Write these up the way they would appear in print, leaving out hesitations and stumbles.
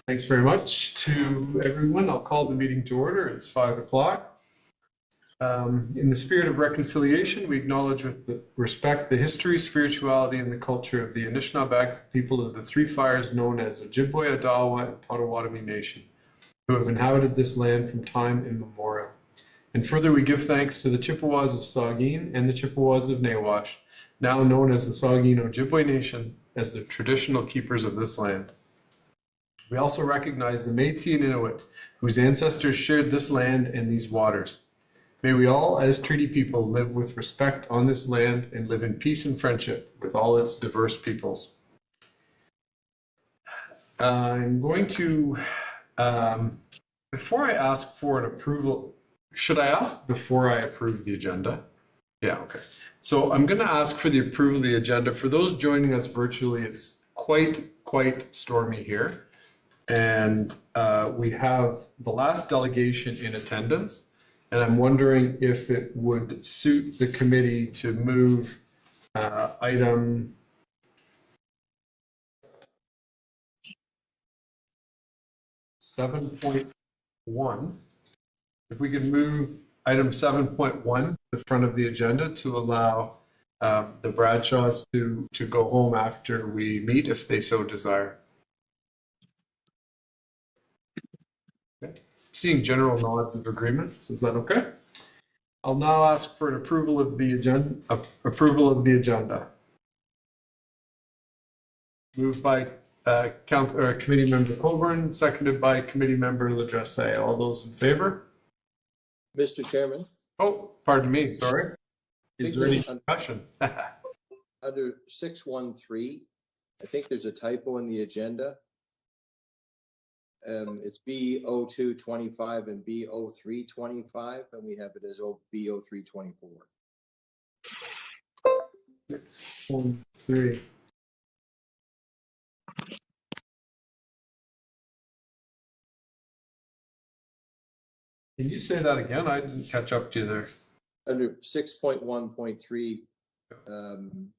Thanks very much to everyone. I'll call the meeting to order. It's 5 o'clock. In the spirit of reconciliation, we acknowledge with respect the history, spirituality, and the culture of the Anishinaabe people of the Three Fires known as Ojibwe, Odawa, and Potawatomi Nation, who have inhabited this land from time immemorial. And further, we give thanks to the Chippewas of Saugeen and the Chippewas of Nawash, now known as the Saugeen Ojibwe Nation, as the traditional keepers of this land. We also recognize the Métis and Inuit, whose ancestors shared this land and these waters. May we all, as treaty people, live with respect on this land and live in peace and friendship with all its diverse peoples. I'm going to, before I ask for an approval, should I ask before I approve the agenda? Yeah, okay. So I'm going to ask for the approval of the agenda. For those joining us virtually, it's quite stormy here. And we have the last delegation in attendance. And I'm wondering if it would suit the committee to move item 7.1. If we could move item 7.1 to the front of the agenda to allow the Bradshaws to go home after we meet if they so desire. Okay. Seeing general nods of agreement, so is that okay? I'll now ask for an approval of the agenda. Moved by Committee Member Colburn, seconded by Committee Member Ladresse. All those in favor? Mr. Chairman. Oh, pardon me, sorry. Is there any discussion? Under 613, I think there's a typo in the agenda. It's B0225 and B0325, and we have it as B0324. 613. Can you say that again? I didn't catch up to you there. Under 6.1.3,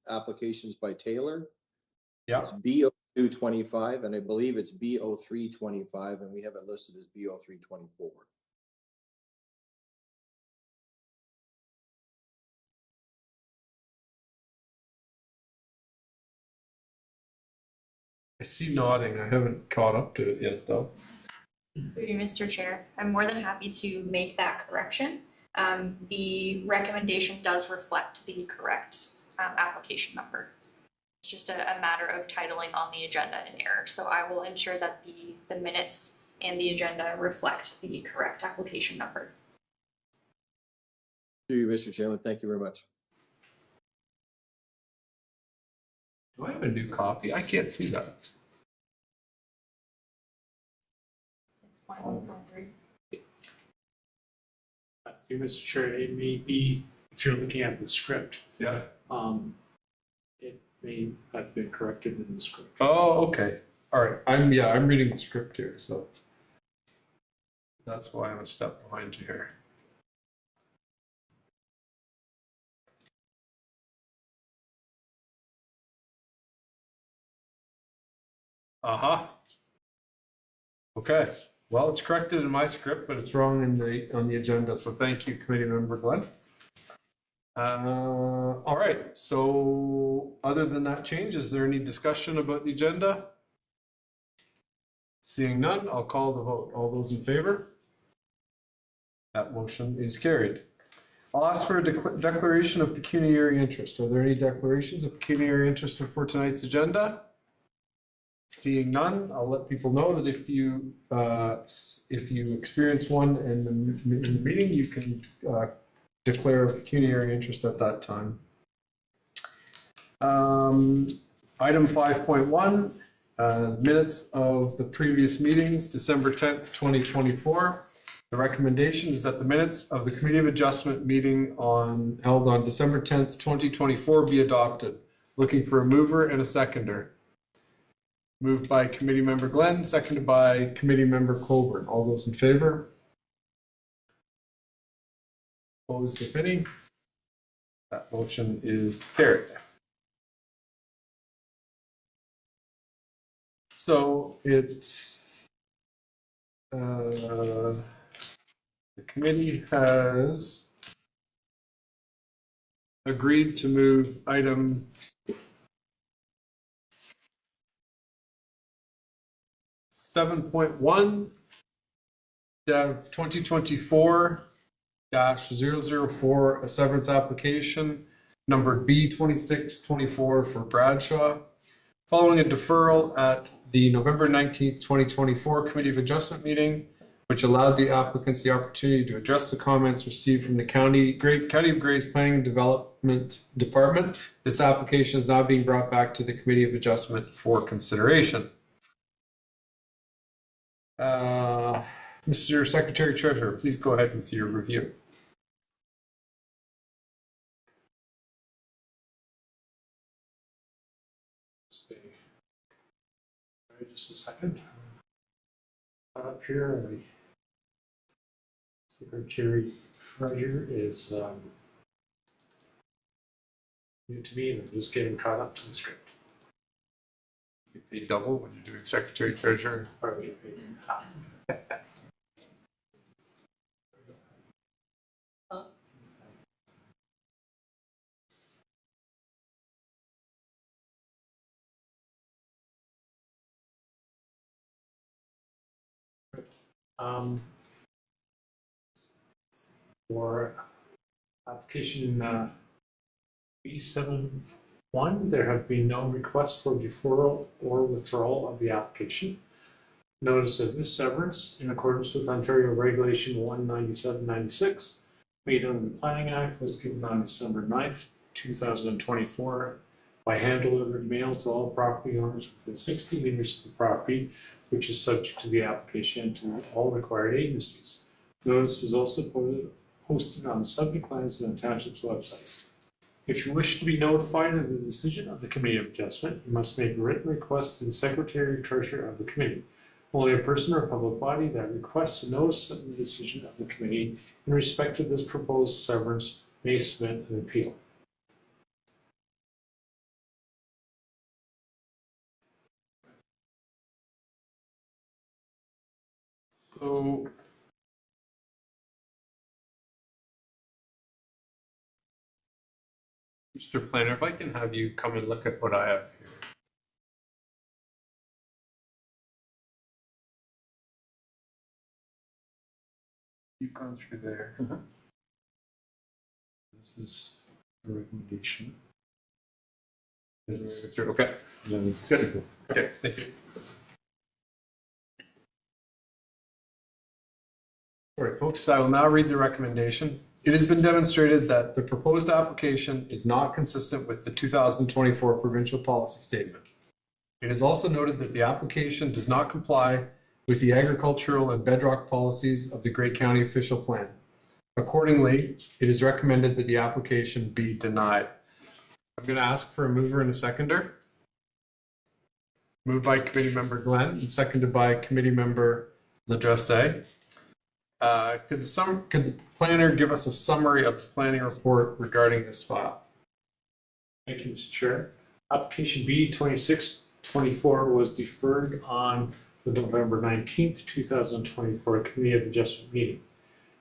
applications by Taylor. Yeah. It's B0225, and I believe it's B0325, and we have it listed as B0324. I see nodding. I haven't caught up to it yet, though. Through you, Mr. Chair, I'm more than happy to make that correction. The recommendation does reflect the correct application number. It's just a matter of titling on the agenda in error. So I will ensure that the minutes and the agenda reflect the correct application number. Through you, Mr. Chairman, thank you very much. Do I have a new copy? I can't see that. 6.1.3. Through Mr. Chair, it may be, if you're looking at the script, Yeah. it may have been corrected in the script. Oh, okay. All right. I'm reading the script here, so that's why I'm a step behind you here. Okay. Well, it's corrected in my script, but it's wrong on the agenda. So thank you, Committee Member Glenn. All right. So other than that change, is there any discussion about the agenda? Seeing none, I'll call the vote. All those in favor? That motion is carried. I'll ask for a declaration of pecuniary interest. Are there any declarations of pecuniary interest for tonight's agenda? Seeing none, I'll let people know that if you experience one in the meeting, you can declare a pecuniary interest at that time. Item 5.1, minutes of the previous meetings, December 10th, 2024. The recommendation is that the minutes of the Committee of Adjustment meeting held on December 10th, 2024 be adopted. Looking for a mover and a seconder. Moved by Committee Member Glenn, seconded by Committee Member Colburn. All those in favor? Opposed, if any? That motion is carried. So it's, the committee has agreed to move item 7.1 Dev 2024-004, a severance application numbered B2624 for Bradshaw, following a deferral at the November 19th, 2024 Committee of Adjustment meeting, which allowed the applicants the opportunity to address the comments received from the County of Gray's Planning and Development Department. This application is now being brought back to the Committee of Adjustment for consideration. Mr. Secretary Treasurer, please go ahead with your review. Stay. All right, just a second. Up here, the Secretary Treasurer is new to me, and I'm just getting caught up to the script. You pay double when you're doing Secretary Treasurer. Pardon me. For application B71, there have been no requests for deferral or withdrawal of the application. Notice of this severance, in accordance with Ontario Regulation 19796, made under the Planning Act, was given on December 9th, 2024, by hand-delivered mail to all property owners within 60 meters of the property, which is subject to the application to all required agencies. Notice was also posted on the subject lines on the township's website. If you wish to be notified of the decision of the Committee of Adjustment, you must make a written request to the Secretary Treasurer of the Committee. Only a person or public body that requests a notice of the decision of the Committee in respect of this proposed severance may submit an appeal. So, Mr. Planner, if I can have you come and look at what I have here. You've gone through there. This is a recommendation. Okay. Good. Okay, thank you. All right, folks, I will now read the recommendation. It has been demonstrated that the proposed application is not consistent with the 2024 provincial policy statement. It is also noted that the application does not comply with the agricultural and bedrock policies of the Grey County Official Plan. Accordingly, it is recommended that the application be denied. I'm going to ask for a mover and a seconder. Moved by Committee Member Glenn and seconded by Committee Member Ladresse. Could the planner give us a summary of the planning report regarding this file? Thank you, Mr. Chair. Application B2624 was deferred on the November 19th, 2024 Committee of Adjustment meeting.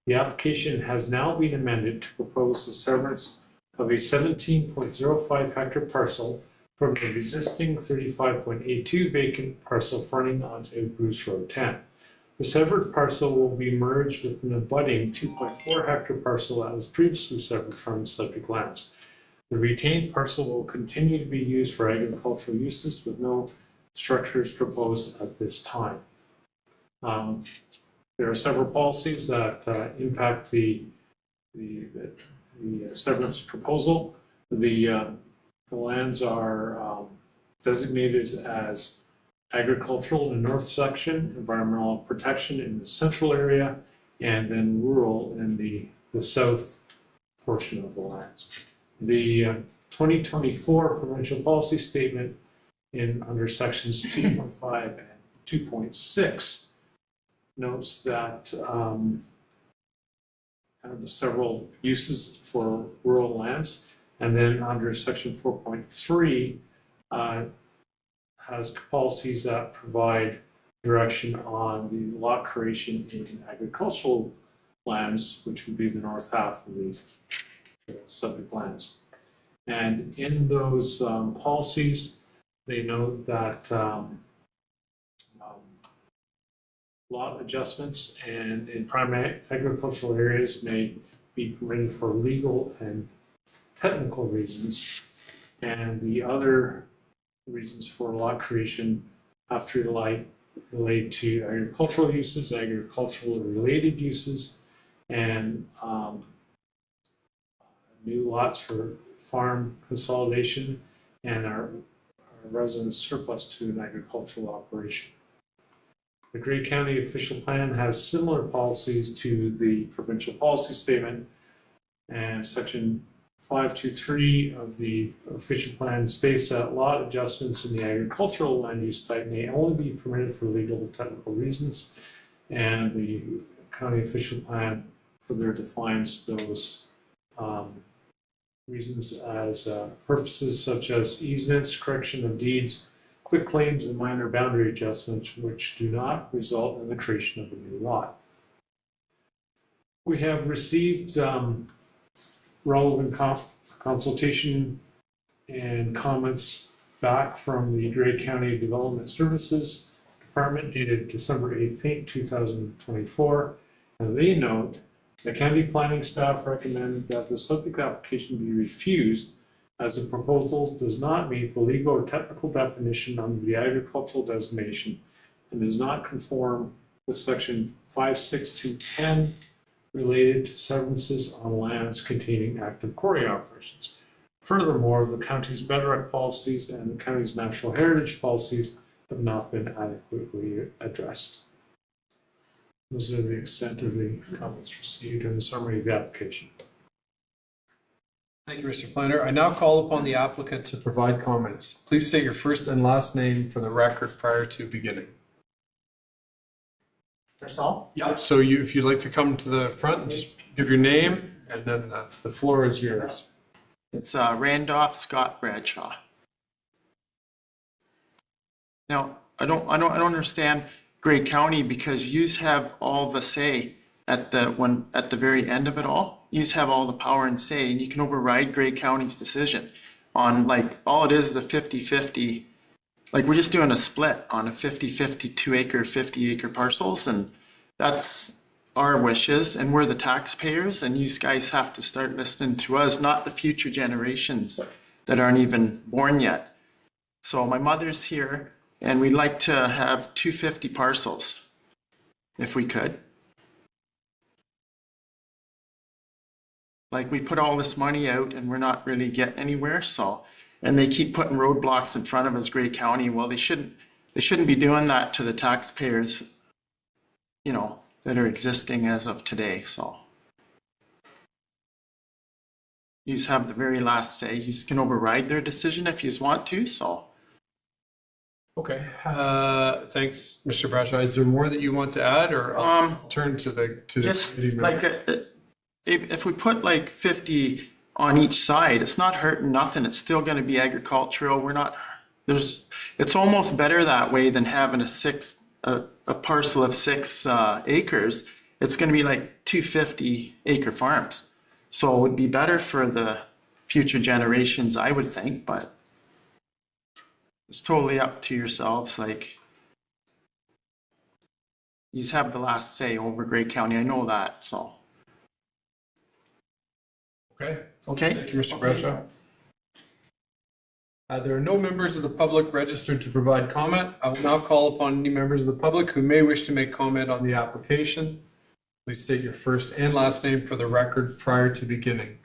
The application has now been amended to propose the severance of a 17.05 hectare parcel from the existing 35.82 vacant parcel fronting onto Bruce Road 10. The severed parcel will be merged with an abutting 2.4 hectare parcel that was previously severed from subject lands. The retained parcel will continue to be used for agricultural uses with no structures proposed at this time. There are several policies that impact the severance proposal. The lands are designated as agricultural in the north section, environmental protection in the central area, and then rural in the south portion of the lands. The 2024 provincial policy statement under sections 2.5 and 2.6 notes that several uses for rural lands, and then under section 4.3 has policies that provide direction on the lot creation in agricultural lands, which would be the north half of the subject lands. And in those policies, they note that lot adjustments and in primary agricultural areas may be permitted for legal and technical reasons. And the other reasons for lot creation have to relate to agricultural uses, agricultural related uses, and new lots for farm consolidation and our residents surplus to an agricultural operation. The Grey County official plan has similar policies to the provincial policy statement, and section 523 of the official plan states that lot adjustments in the agricultural land use type may only be permitted for legal and technical reasons, and the county official plan further defines those reasons as purposes such as easements, correction of deeds, quick claims, and minor boundary adjustments which do not result in the creation of a new lot. We have received relevant consultation and comments back from the Grey County Development Services Department dated December 18, 2024, and they note the county planning staff recommended that the subject application be refused as the proposal does not meet the legal or technical definition under the agricultural designation and does not conform with section 56210 related to severances on lands containing active quarry operations. Furthermore, the county's bedrock policies and the county's natural heritage policies have not been adequately addressed. Those are the extent of the comments received and the summary of the application. Thank you, Mr. Planner. I now call upon the applicant to provide comments. Please state your first and last name for the record prior to beginning. That's all? Yep. So if you'd like to come to the front and just give your name, and then the floor is yours. It's Randolph Scott Bradshaw. Now, I don't understand Grey County because yous have all the say at the very end of it all. Yous have all the power and say, and you can override Grey County's decision on, like, all it is a 50-50. Like, we're just doing a split on a 50-50 2-acre, 50-acre parcels, and that's our wishes, and we're the taxpayers, and you guys have to start listening to us, not the future generations that aren't even born yet. So my mother's here, and we'd like to have 250 parcels, if we could. Like, we put all this money out, and we're not really getting anywhere, so, and they keep putting roadblocks in front of us, Grey County. Well, they shouldn't be doing that to the taxpayers, you know, that are existing as of today, so. You have the very last say. You can override their decision if you want to, so. Okay. Thanks, Mr. Bradshaw. Is there more that you want to add, or I'll turn to the Just committee like member? if we put like 50 on each side, it's not hurting nothing. It's still going to be agricultural. We're not. It's almost better that way than having a parcel of 6 acres. It's going to be like 250 acre farms. So it would be better for the future generations, I would think, but it's totally up to yourselves. Like, you have the last say over Grey County. I know that, so. Okay. Okay. Thank you, Mr. Bradshaw. There are no members of the public registered to provide comment. I will now call upon any members of the public who may wish to make comment on the application. Please state your first and last name for the record prior to beginning.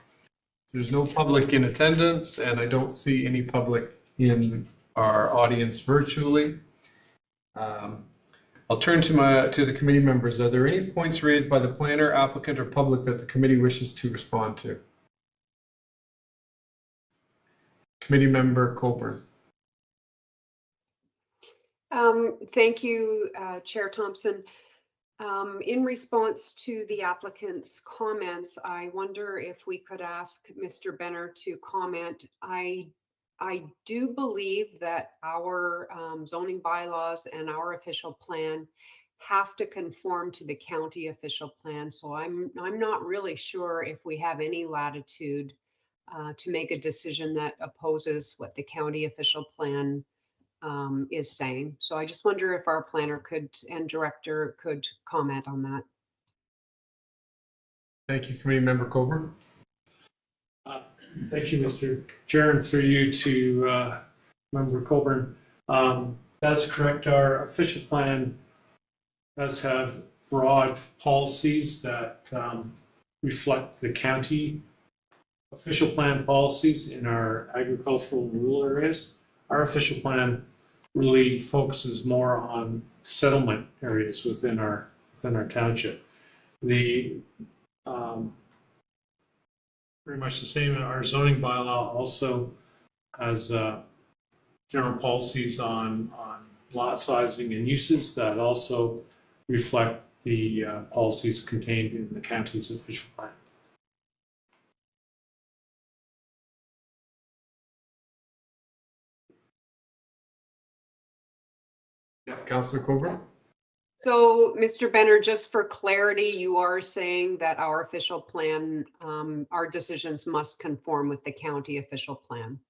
There's no public in attendance, and I don't see any public in our audience virtually. I'll turn to the committee members. Are there any points raised by the planner, applicant, or public that the committee wishes to respond to? Committee member Coburn. Thank you, Chair Thompson. In response to the applicant's comments, I wonder if we could ask Mr. Benner to comment. I I do believe that our zoning bylaws and our official plan have to conform to the county official plan. So I'm not really sure if we have any latitude to make a decision that opposes what the county official plan is saying. So I just wonder if our planner could and director could comment on that. Thank you, Committee Member Coburn. Thank you, Mr. Chair, and through you to Member Coburn. That's correct. Our official plan does have broad policies that reflect the county official plan policies in our agricultural rural areas. Our official plan really focuses more on settlement areas within our township. The pretty much the same. Our zoning bylaw also has general policies on lot sizing and uses that also reflect the policies contained in the county's official plan. Yeah, Councillor Coburn. So, Mr. Benner, just for clarity, you are saying that our official plan, our decisions must conform with the county official plan.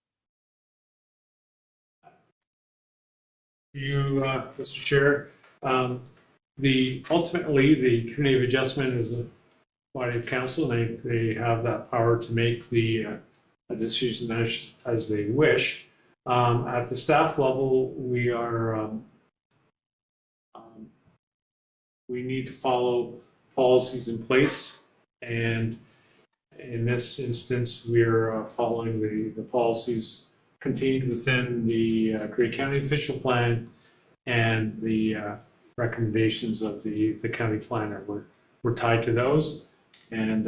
You, Mr. Chair, ultimately the Committee of Adjustment is a body of council. They have that power to make the decision as they wish. At the staff level, we are we need to follow policies in place, and in this instance, we're following the policies contained within the Grey County official plan and the recommendations of the county planner. We're tied to those, and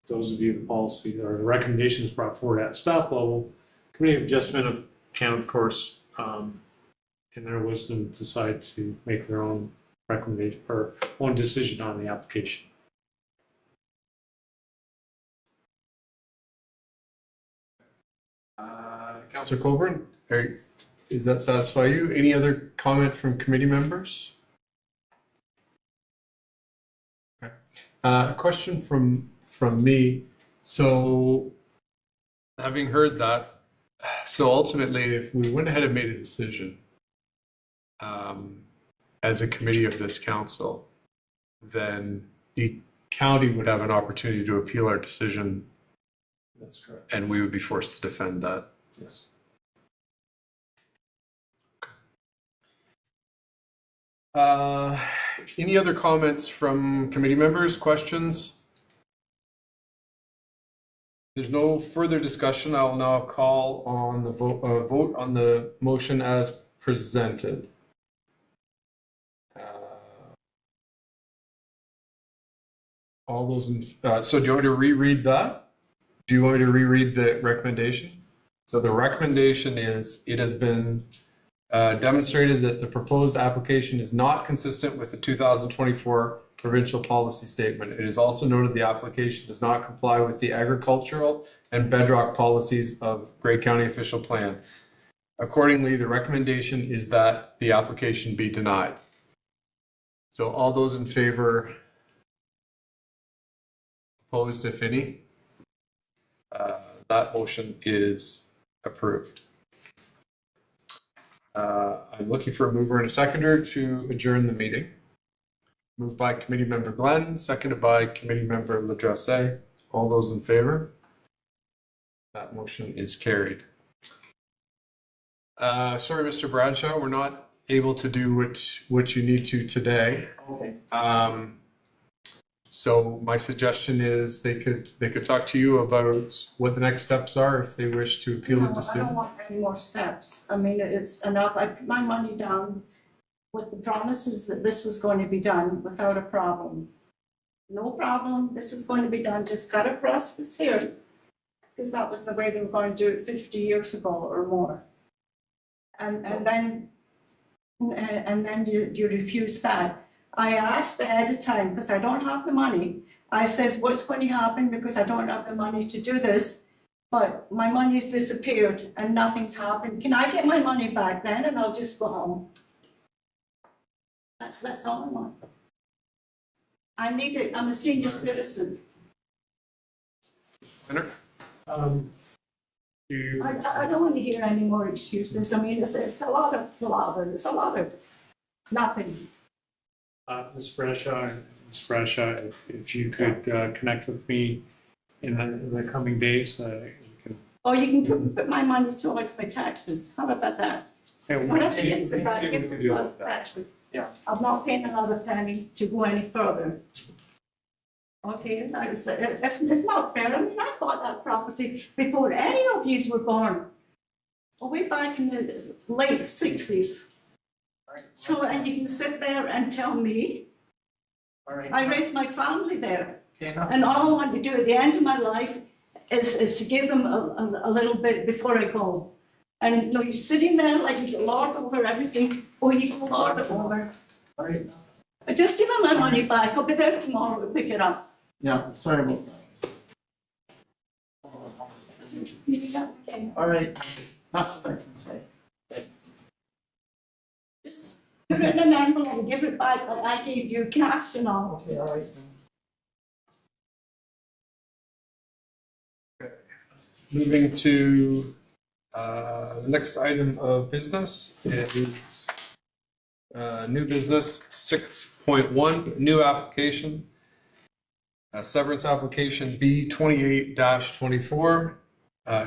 those would be the policy or the recommendations brought forward at staff level. Committee of Adjustment can, of course, in their wisdom, decide to make their own recommendation or own decision on the application. Councillor Coburn, does that satisfy you? Any other comment from committee members? Okay. A question from me. So, having heard that, so ultimately, if we went ahead and made a decision as a committee of this council, then the county would have an opportunity to appeal our decision. That's correct. And we would be forced to defend that. Yes. Any other comments from committee members, questions? There's no further discussion. I'll now call on the vote on the motion as presented. All those in, so do you want me to reread that? Do you want me to reread the recommendation? So the recommendation is, it has been demonstrated that the proposed application is not consistent with the 2024 provincial policy statement. It is also noted the application does not comply with the agricultural and bedrock policies of Grey County official plan. Accordingly, the recommendation is that the application be denied. So all those in favor, opposed if any, that motion is approved. I'm looking for a mover and a seconder to adjourn the meeting. Moved by Committee Member Glenn, seconded by Committee Member Ladresse. All those in favor? That motion is carried. Sorry, Mr. Bradshaw, we're not able to do what you need to today. Okay. So my suggestion is they could talk to you about what the next steps are if they wish to appeal the I decision. don't want any more steps. I mean, it's enough. I put my money down with the promises that this was going to be done without a problem. No problem, this is going to be done, just cut across this here. Because that was the way they were going to do it 50 years ago or more. And then you refuse that. I asked ahead of time because I don't have the money. I says, what's going to happen because I don't have the money to do this? but my money's disappeared and nothing's happened. Can I get my money back then and I'll just go home? That's all I want. I need it, I'm a senior citizen. Winner? You, I don't want to hear any more excuses. I mean, it's a lot of palaver, it's a lot of nothing. Ms. Bradshaw, if you could connect with me in the coming days, you can. Or you can put my money towards my taxes. How about that? Whatever gets it back, get it towards taxes. Yeah. I'm not paying another penny to go any further. Okay, like I said, it's not fair. I mean, I bought that property before any of yous were born. Way back in the late 60s. So, and you can sit there and tell me, All right. I raised my family there. Okay, now, And all I want to do at the end of my life is to give them a little bit before I go. And you know, you're sitting there like you lord over everything, or you can lord it over. all right. But just give them my money back. I'll be there tomorrow to pick it up. Yeah, sorry about that. You see that? Okay. All right, that's what I can say. Just put it in an envelope and give it back like I gave you cash and all. Okay, all right. Moving to the next item of business is new business 6.1, new application. Severance application B 28-24.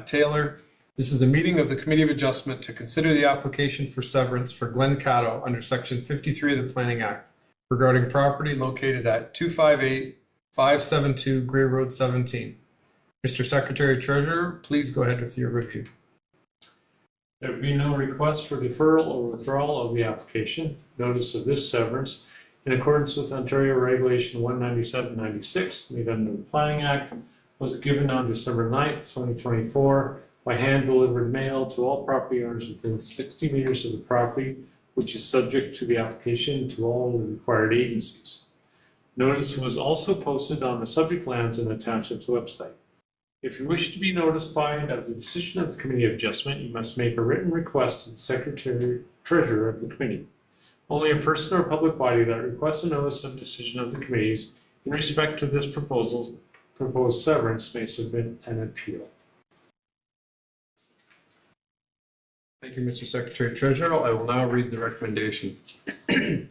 Taylor, this is a meeting of the Committee of Adjustment to consider the application for severance for Glen Caddo under Section 53 of the Planning Act regarding property located at 258-572 Gray Road 17. Mr. Secretary Treasurer, please go ahead with your review. There have been no requests for deferral or withdrawal of the application. Notice of this severance, in accordance with Ontario Regulation 197-96, made under the Planning Act, was given on December 9th, 2024, by hand-delivered mail to all property owners within 60 meters of the property, which is subject to the application to all the required agencies. Notice was also posted on the subject lands in the township's website. If you wish to be notified of the decision of the Committee of Adjustment, you must make a written request to the Secretary Treasurer of the Committee. Only a person or public body that requests a notice of decision of the committees in respect to this proposed severance may submit an appeal. Thank you, Mr. Secretary Treasurer. I will now read the recommendation. It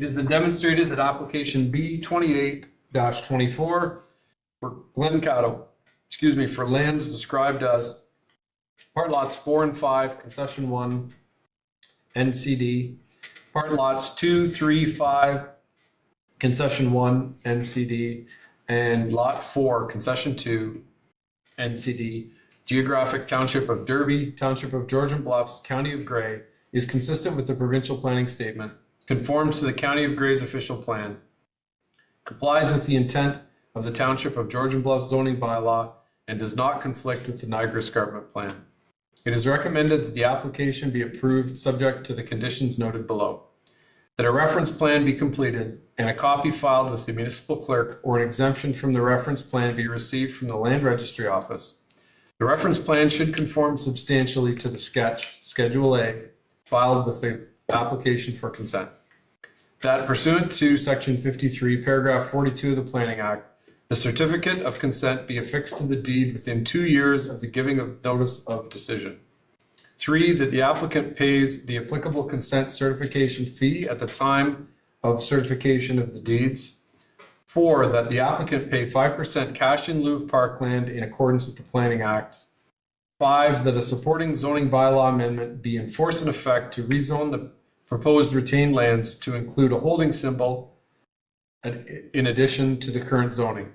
has been demonstrated that application B 28-24 for Glen Caddo, for lands described as part lots 4 and 5, concession 1, NCD, part lots 2, 3, 5, concession 1, NCD, and lot 4, concession 2, NCD, geographic township of Derby, township of Georgian Bluffs, county of Gray, is consistent with the provincial planning statement, conforms to the county of Gray's official plan, complies with the intent of the township of Georgian Bluffs zoning bylaw, and does not conflict with the Niagara Escarpment Plan. It is recommended that the application be approved subject to the conditions noted below. That a reference plan be completed and a copy filed with the municipal clerk or an exemption from the reference plan be received from the Land Registry Office. The reference plan should conform substantially to the sketch, Schedule A, filed with the application for consent. That pursuant to Section 53, Paragraph 42 of the Planning Act, the certificate of consent be affixed to the deed within 2 years of the giving of notice of decision. 3, that the applicant pays the applicable consent certification fee at the time of certification of the deeds. 4, that the applicant pay 5% cash in lieu of parkland in accordance with the Planning Act. 5, that a supporting zoning bylaw amendment be in force and effect to rezone the proposed retained lands to include a holding symbol in addition to the current zoning.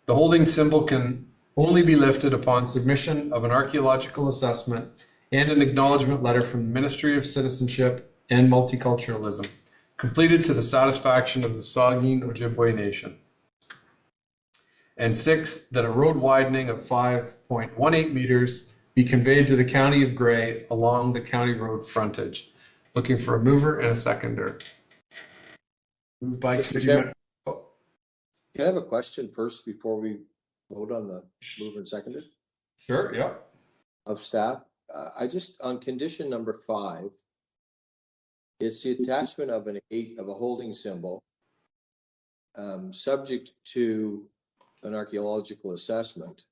The holding symbol can only be lifted upon submission of an archaeological assessment and an acknowledgement letter from the Ministry of Citizenship and Multiculturalism, completed to the satisfaction of the Saugeen Ojibwe Nation. And 6, that a road widening of 5.18 meters be conveyed to the County of Gray along the county road frontage. Looking for a mover and a seconder. Moved by Mr. Chair. Can I have a question first before we vote on the mover and seconder? Sure, yeah. of staff. I just, on condition number 5, it's the attachment of a holding symbol, subject to an archaeological assessment.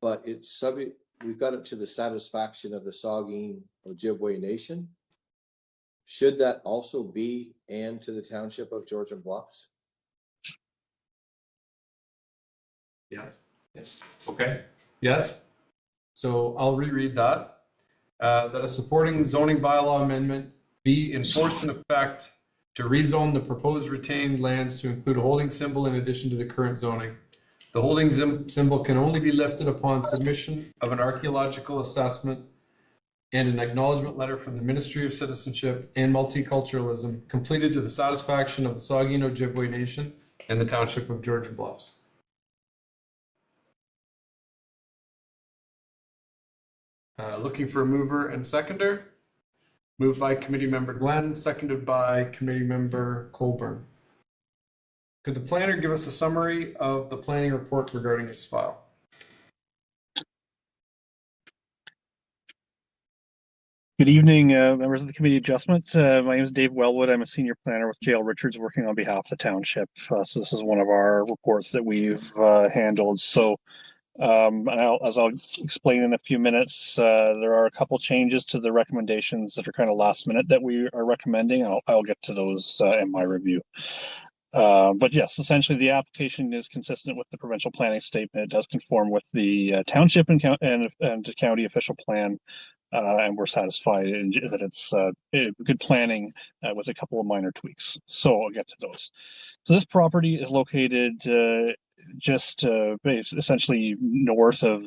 But it's subject, we've got it to the satisfaction of the Saugeen Ojibwe Nation. Should that also be and to the township of Georgian Bluffs? Yes. Yes. Okay. Yes. So I'll reread that. That a supporting zoning bylaw amendment be in force and effect to rezone the proposed retained lands to include a holding symbol in addition to the current zoning. The holding symbol can only be lifted upon submission of an archaeological assessment and an acknowledgement letter from the Ministry of Citizenship and Multiculturalism completed to the satisfaction of the Saugeen Ojibwe Nation and the Township of Georgian Bluffs. Looking for a mover and seconder. Moved by Committee Member Glenn, seconded by Committee Member Colburn. Could the planner give us a summary of the planning report regarding this file? Good evening, members of the committee adjustment. My name is Dave Wellwood. I'm a senior planner with JL Richards working on behalf of the township. So this is one of our reports that we've handled. So as I'll explain in a few minutes, there are a couple changes to the recommendations that are kind of last minute that we are recommending. I'll get to those in my review. But yes, essentially the application is consistent with the provincial planning statement. It does conform with the township and county official plan. And we're satisfied that it's good planning with a couple of minor tweaks. So I'll get to those. So this property is located just essentially north of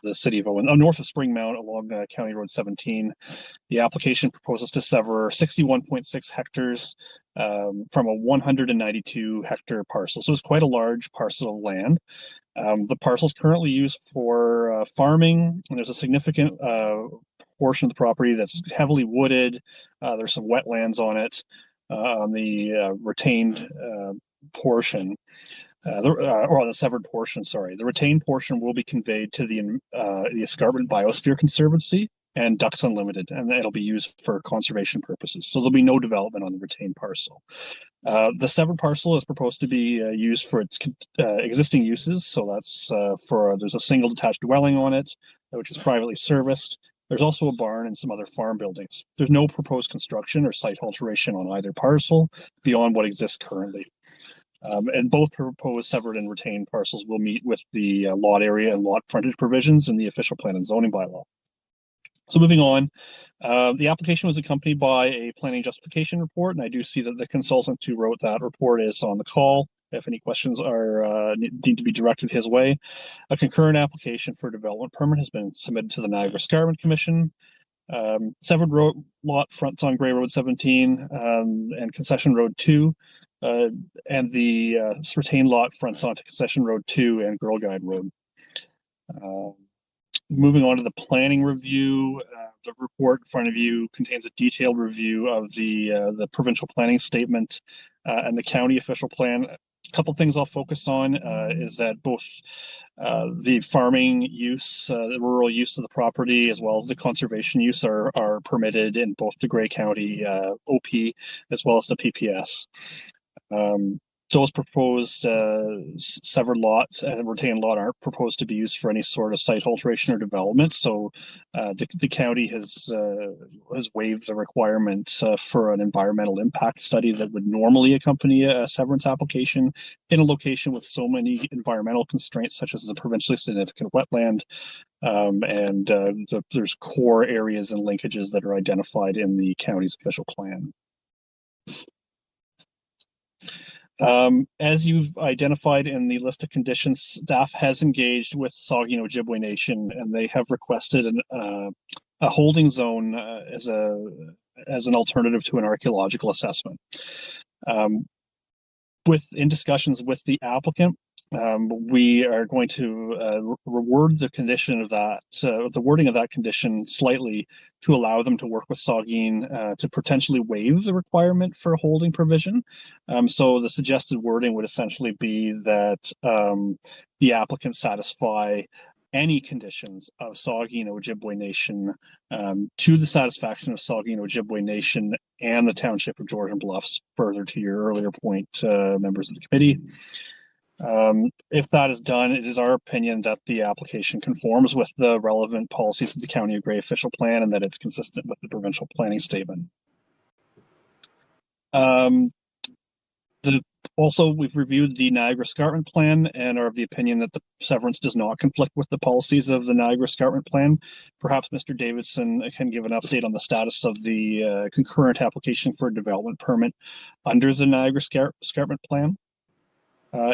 the city of Owen, north of Spring Mount along County Road 17. The application proposes to sever 61.6 hectares from a 192 hectare parcel. So it's quite a large parcel of land. The parcel is currently used for farming, and there's a significant portion of the property that's heavily wooded. There's some wetlands on it, on the retained portion, or on the severed portion, sorry. The retained portion will be conveyed to the Escarpment Biosphere Conservancy and Ducks Unlimited, and it'll be used for conservation purposes. So there'll be no development on the retained parcel. The severed parcel is proposed to be used for its existing uses. So that's there's a single detached dwelling on it, which is privately serviced. There's also a barn and some other farm buildings. There's no proposed construction or site alteration on either parcel beyond what exists currently. And both proposed severed and retained parcels will meet with the lot area and lot frontage provisions in the official plan and zoning bylaw. So moving on, the application was accompanied by a planning justification report, and I do see that the consultant who wrote that report is on the call. If any questions need to be directed his way. A concurrent application for development permit has been submitted to the Niagara Escarpment Commission. Severed road lot fronts on Grey Road 17 and Concession Road 2, and the retained lot fronts onto Concession Road 2 and Girl Guide Road. Moving on to the planning review, the report in front of you contains a detailed review of the provincial planning statement and the county official plan. A couple things I'll focus on is that both the farming use, the rural use of the property, as well as the conservation use are permitted in both the Grey County OP as well as the PPS. Those proposed severed lots and retained lot aren't proposed to be used for any sort of site alteration or development. So the county has waived the requirement for an environmental impact study that would normally accompany a severance application in a location with so many environmental constraints, such as the provincially significant wetland. There's core areas and linkages that are identified in the county's official plan. As you've identified in the list of conditions, staff has engaged with Saugeen Ojibwe Nation, and they have requested a holding zone as an alternative to an archaeological assessment. In discussions with the applicant, We are going to reword the condition of that, the wording of that condition slightly to allow them to work with Saugeen to potentially waive the requirement for a holding provision. So the suggested wording would essentially be that the applicant satisfy any conditions of Saugeen Ojibwe Nation to the satisfaction of Saugeen Ojibwe Nation and the Township of Georgian Bluffs, further to your earlier point, members of the committee. If that is done, it is our opinion that the application conforms with the relevant policies of the County of Grey official plan and that it's consistent with the provincial planning statement. Also, we've reviewed the Niagara Escarpment Plan and are of the opinion that the severance does not conflict with the policies of the Niagara Escarpment Plan. Perhaps Mr. Davidson can give an update on the status of the concurrent application for a development permit under the Niagara Escarpment Plan.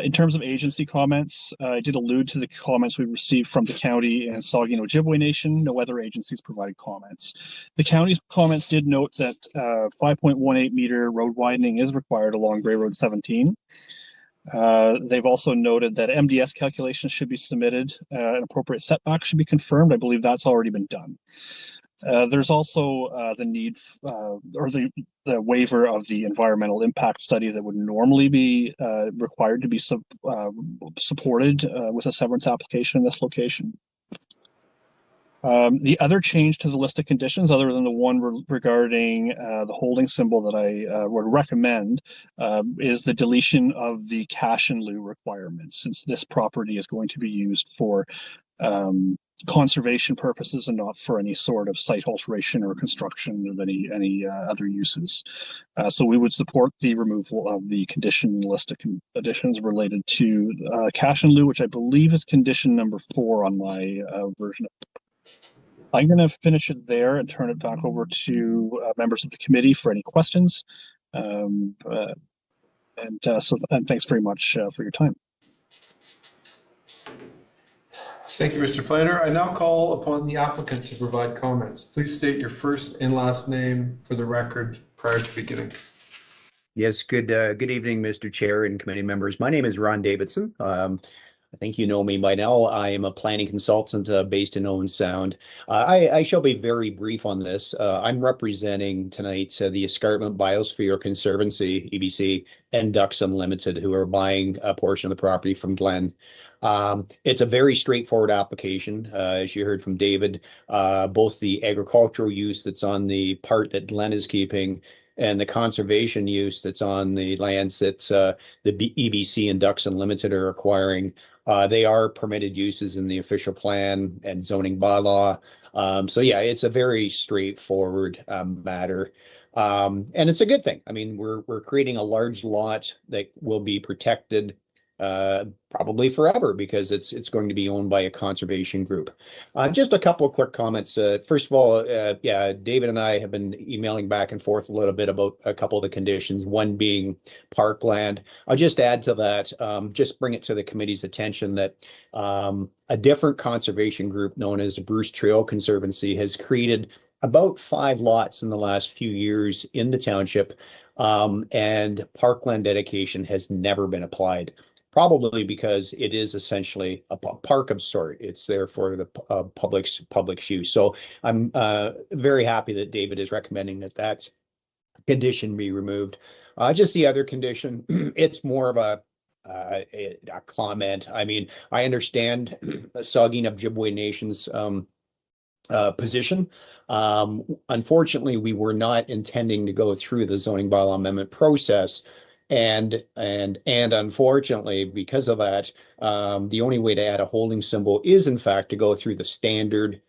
In terms of agency comments, I did allude to the comments we received from the county and Saugeen Ojibwe Nation. No other agencies provided comments. The county's comments did note that 5.18 meter road widening is required along Grey Road 17. They've also noted that MDS calculations should be submitted, an appropriate setback should be confirmed. I believe that's already been done. There's also the need or the waiver of the environmental impact study that would normally be required to be supported with a severance application in this location. The other change to the list of conditions, other than the one regarding the holding symbol that I would recommend, is the deletion of the cash in lieu requirement, since this property is going to be used for conservation purposes and not for any sort of site alteration or construction of any other uses. So we would support the removal of the condition list of conditions related to cash in lieu, which I believe is condition number 4 on my version. I'm going to finish it there and turn it back over to members of the committee for any questions. And thanks very much for your time. Thank you, Mr. Planner. I now call upon the applicant to provide comments. Please state your first and last name for the record prior to beginning. Yes, good evening, Mr. Chair and committee members. My name is Ron Davidson. I think you know me by now. I am a planning consultant based in Owen Sound. I shall be very brief on this. I'm representing tonight the Escarpment Biosphere Conservancy, EBC, and Ducks Unlimited, who are buying a portion of the property from Glenn. It's a very straightforward application, as you heard from David. Both the agricultural use that's on the part that Glenn is keeping and the conservation use that's on the lands that the EBC and Ducks Unlimited are acquiring. They are permitted uses in the official plan and zoning bylaw. So yeah, it's a very straightforward matter. And it's a good thing. I mean, we're creating a large lot that will be protected probably forever because it's going to be owned by a conservation group. Just a couple of quick comments. First of all, yeah, David and I have been emailing back and forth a little bit about a couple of the conditions, one being parkland. I'll just add to that, just bring it to the committee's attention that a different conservation group known as the Bruce Trail Conservancy has created about 5 lots in the last few years in the township, and parkland dedication has never been applied. Probably because it is essentially a park of sort. It's there for the public's use. So I'm very happy that David is recommending that condition be removed. Just the other condition, it's more of a comment. I mean, I understand Saugeen Ojibwe Nation's position. Unfortunately, we were not intending to go through the zoning bylaw amendment process. And unfortunately, because of that, the only way to add a holding symbol is, in fact, to go through the standard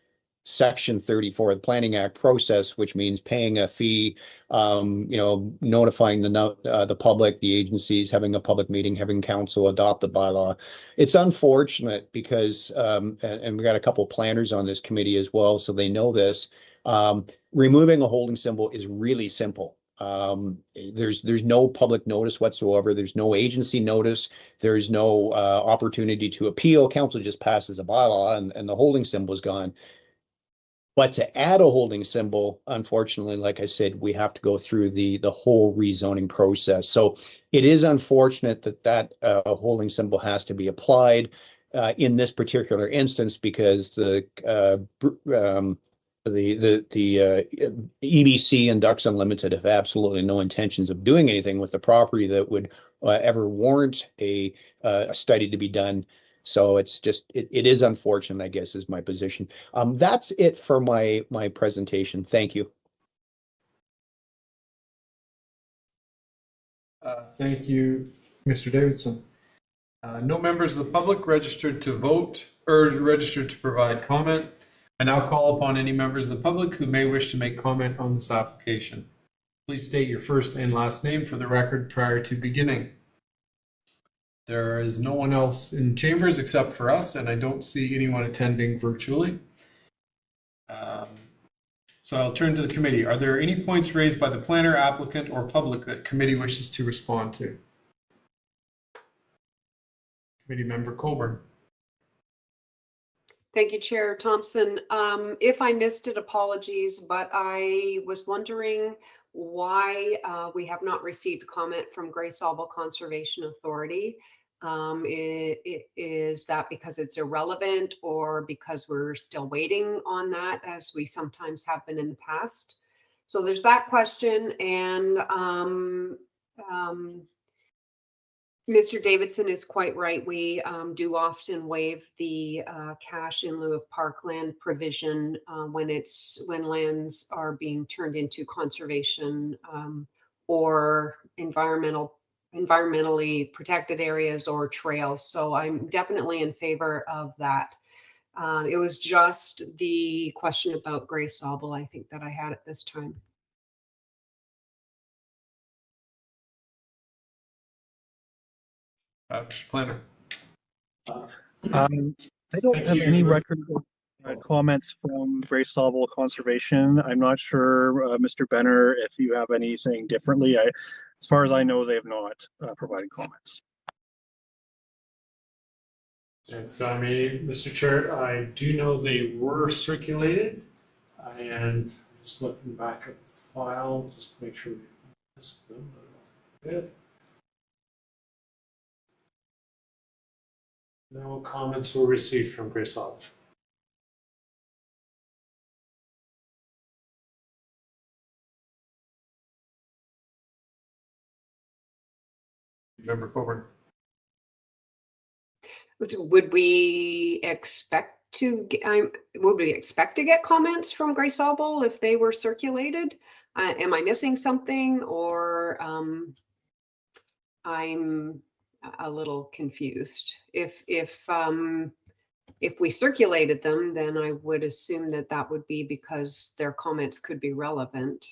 Section 34 of the Planning Act process, which means paying a fee, notifying the public, the agencies, having a public meeting, having council adopt the bylaw. It's unfortunate because, and we got a couple planners on this committee as well, so they know this. Removing a holding symbol is really simple. There's no public notice whatsoever. There's no agency notice. There's no opportunity to appeal. Council just passes a bylaw and the holding symbol is gone. But to add a holding symbol, unfortunately, like I said, we have to go through the whole rezoning process. So it is unfortunate that holding symbol has to be applied in this particular instance because the EBC and Ducks Unlimited have absolutely no intentions of doing anything with the property that would ever warrant a study to be done. So it's just, it is unfortunate, I guess, is my position. That's it for my presentation. Thank you. Thank you, Mr. Davidson. No members of the public registered to vote or registered to provide comment. I now call upon any members of the public who may wish to make comment on this application. Please state your first and last name for the record prior to beginning. There is no one else in chambers except for us, and I don't see anyone attending virtually. So I'll turn to the committee. Are there any points raised by the planner, applicant, or public that committee wishes to respond to? Committee member Colburn. Thank you, Chair Thompson. If I missed it, apologies, but I was wondering why we have not received comment from Grace Auble Conservation Authority. Is that because it's irrelevant or because we're still waiting on that, as we sometimes have been in the past? So there's that question. And Mr. Davidson is quite right. We do often waive the cash in lieu of parkland provision when lands are being turned into conservation or environmentally protected areas or trails. So I'm definitely in favor of that. It was just the question about Grace Auble, I think, that I had at this time. Mr. Planner. I don't Thank have you. any record of comments from Grace Auble Conservation. I'm not sure, Mr. Benner, if you have anything differently. As far as I know, they have not provided comments. If I may, Mr. Chair, I do know they were circulated, and just looking back at the file, just to make sure we missed them. Good. No comments were received from Grace Auble. Member Colburn. Would we expect to get comments from Grace Auble if they were circulated? Am I missing something, or I'm a little confused? If we circulated them, then I would assume that would be because their comments could be relevant.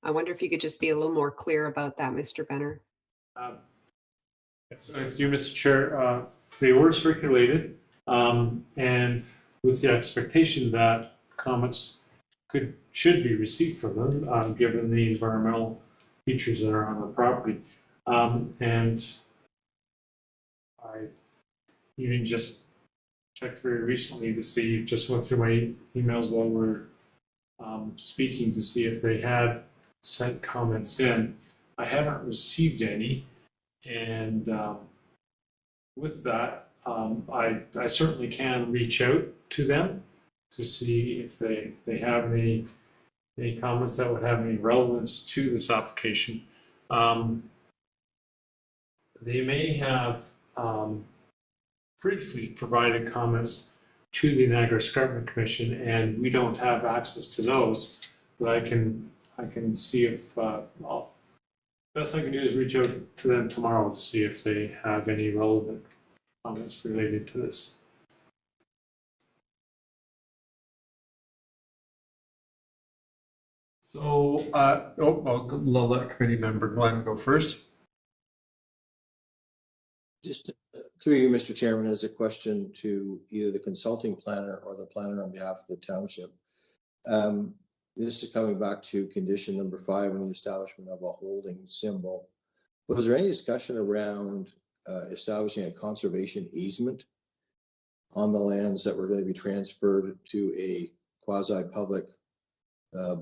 I wonder if you could just be a little more clear about that, Mr. Benner. Thank you, Mr. Chair. They were circulated, and with the expectation that comments should be received from them, given the environmental features that are on the property. And I even just checked very recently to see, just went through my emails while we're speaking to see if they had sent comments in. I haven't received any. And with that, I certainly can reach out to them to see if they have any comments that would have any relevance to this application. They may have previously provided comments to the Niagara Escarpment Commission, and we don't have access to those. But I can see if best I can do is reach out to them tomorrow to see if they have any relevant comments related to this. So, I'll let committee member Glenn go first. Just through you, Mr. Chairman, as a question to either the consulting planner or the planner on behalf of the township. This is coming back to condition number 5 in the establishment of a holding symbol. Was there any discussion around establishing a conservation easement on the lands that were going to be transferred to a quasi-public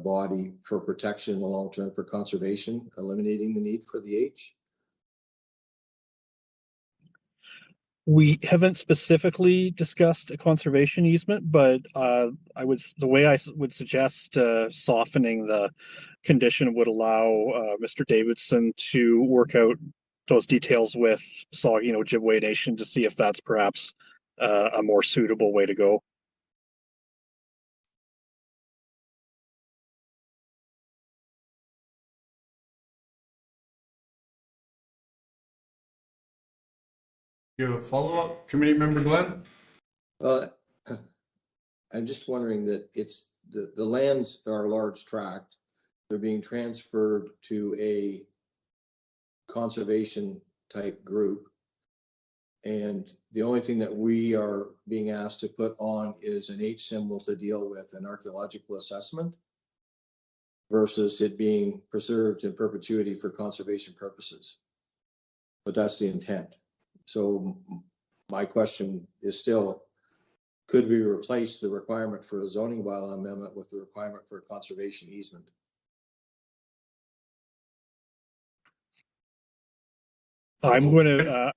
body for protection in the long term for conservation, eliminating the need for the H? We haven't specifically discussed a conservation easement, but the way I would suggest softening the condition would allow Mr. Davidson to work out those details with Saugeen Ojibwe Nation to see if that's perhaps a more suitable way to go. You have a follow-up, committee member Glenn? Well, I'm just wondering that it's the lands are a large tract. They're being transferred to a conservation type group. And the only thing that we are being asked to put on is an H symbol to deal with an archaeological assessment versus it being preserved in perpetuity for conservation purposes. But that's the intent. So my question is still, could we replace the requirement for a zoning bylaw amendment with the requirement for a conservation easement? I'm going to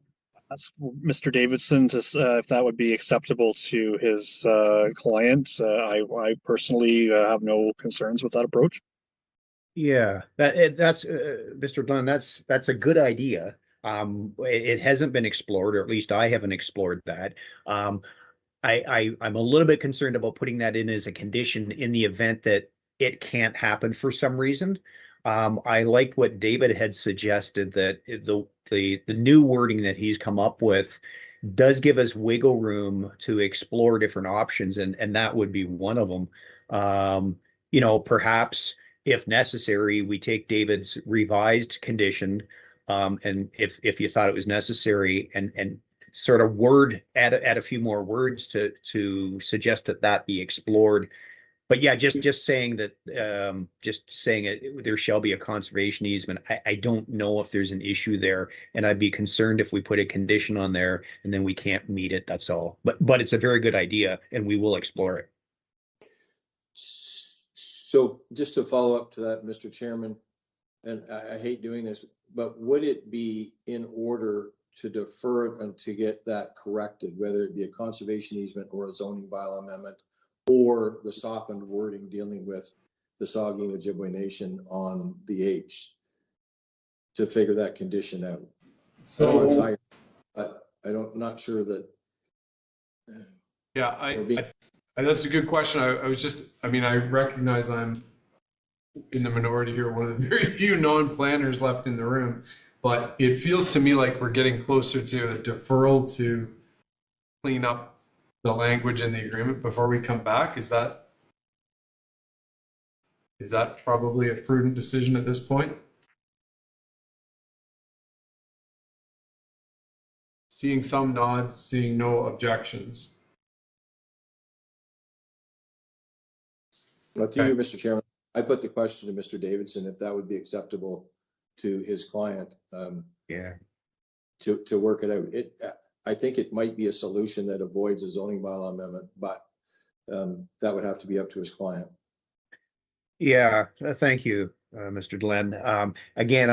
ask Mr. Davidson to if that would be acceptable to his client. I personally have no concerns with that approach. Yeah, that's Mr. Glenn, that's a good idea. It hasn't been explored, or at least I haven't explored that. I'm a little bit concerned about putting that in as a condition in the event that it can't happen for some reason. I liked what David had suggested, that the new wording that he's come up with does give us wiggle room to explore different options, and that would be one of them. Perhaps if necessary, we take David's revised condition, and if you thought it was necessary, and sort of add a few more words to suggest that be explored. But yeah, just saying that, there shall be a conservation easement. I don't know if there's an issue there, and I'd be concerned if we put a condition on there and then we can't meet it. That's all. But it's a very good idea, and we will explore it. So just to follow up to that, Mr. Chairman, and I hate doing this, but would it be in order to defer it and to get that corrected, whether it be a conservation easement or a zoning bylaw amendment, or the softened wording dealing with the Saugeen Ojibwe Nation on the H, to figure that condition out? So, I'm not sure that. yeah, that's a good question. I recognize I'm in the minority here, one of the very few non-planners left in the room, but it feels to me like we're getting closer to a deferral to clean up the language in the agreement before we come back. Is that probably a prudent decision at this point? Seeing some nods, seeing no objections. Well, through you, Mr. Chairman, I put the question to Mr. Davidson if that would be acceptable to his client. To work it out. I think it might be a solution that avoids a zoning bylaw amendment, but that would have to be up to his client. Yeah, thank you, Mr. Glenn. Again,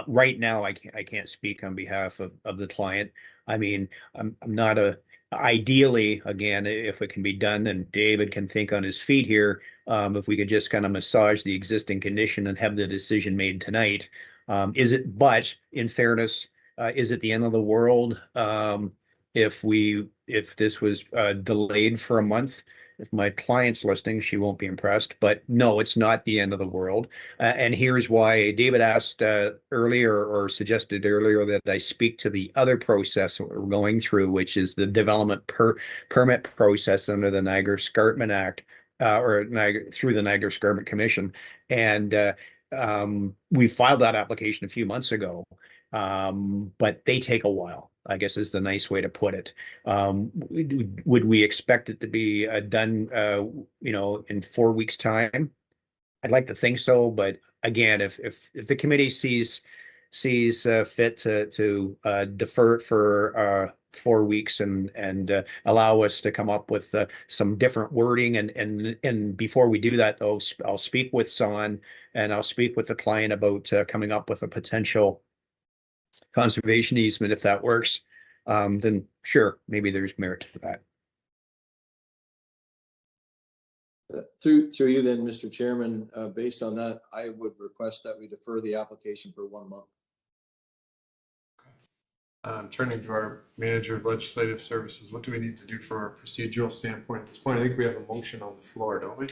right now I can't speak on behalf of the client. I mean, I'm not ideally, again, if it can be done, and David can think on his feet here, if we could just kind of massage the existing condition and have the decision made tonight. But in fairness, is it the end of the world if this was delayed for a month? If my client's listening, she won't be impressed. But no, it's not the end of the world. And here's why. David asked earlier, or suggested earlier, that I speak to the other process we're going through, which is the development permit process under the Niagara Escarpment Act, through the Niagara Escarpment Commission. And we filed that application a few months ago. But they take a while, I guess is the nice way to put it. Would we expect it to be done, in 4 weeks' time? I'd like to think so, but again, if the committee sees fit to defer it 4 weeks and allow us to come up with some different wording. And before we do that, though, I'll speak with Son and I'll speak with the client about coming up with a potential conservation easement. If that works, then sure, maybe there's merit to that. Through you then, Mr. Chairman, based on that, I would request that we defer the application for 1 month. Turning to our Manager of Legislative Services, what do we need to do from a procedural standpoint at this point? I think we have a motion on the floor, don't we?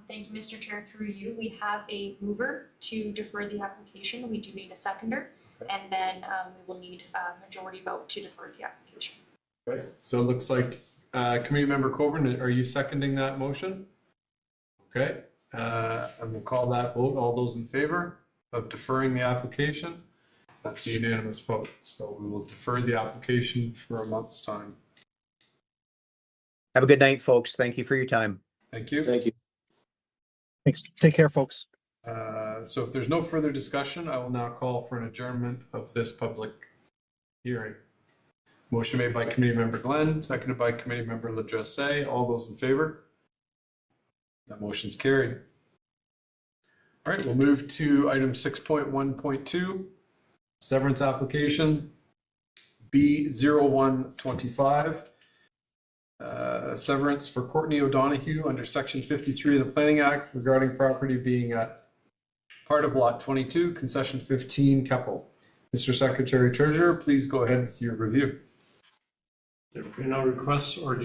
Thank you, Mr. Chair. Through you, we have a mover to defer the application. We do need a seconder, and then we will need a majority vote to defer the application. Okay, so it looks like Committee Member Coburn, are you seconding that motion? Okay, and we'll call that vote. All those in favor of deferring the application? That's a unanimous vote. So we will defer the application for a month's time. Have a good night, folks. Thank you for your time. Thank you. Thank you. Thanks. Take care, folks. So if there's no further discussion, I will now call for an adjournment of this public hearing. Motion made by Committee Member Glenn, seconded by Committee Member Ladresse. All those in favor? That motion's carried. All right, we'll move to item 6.1.2, severance application B0125. Severance for Courtney O'Donoghue under Section 53 of the Planning Act regarding property being at part of Lot 22, Concession 15, Keppel. Mr. Secretary Treasurer, please go ahead with your review. There will be no requests for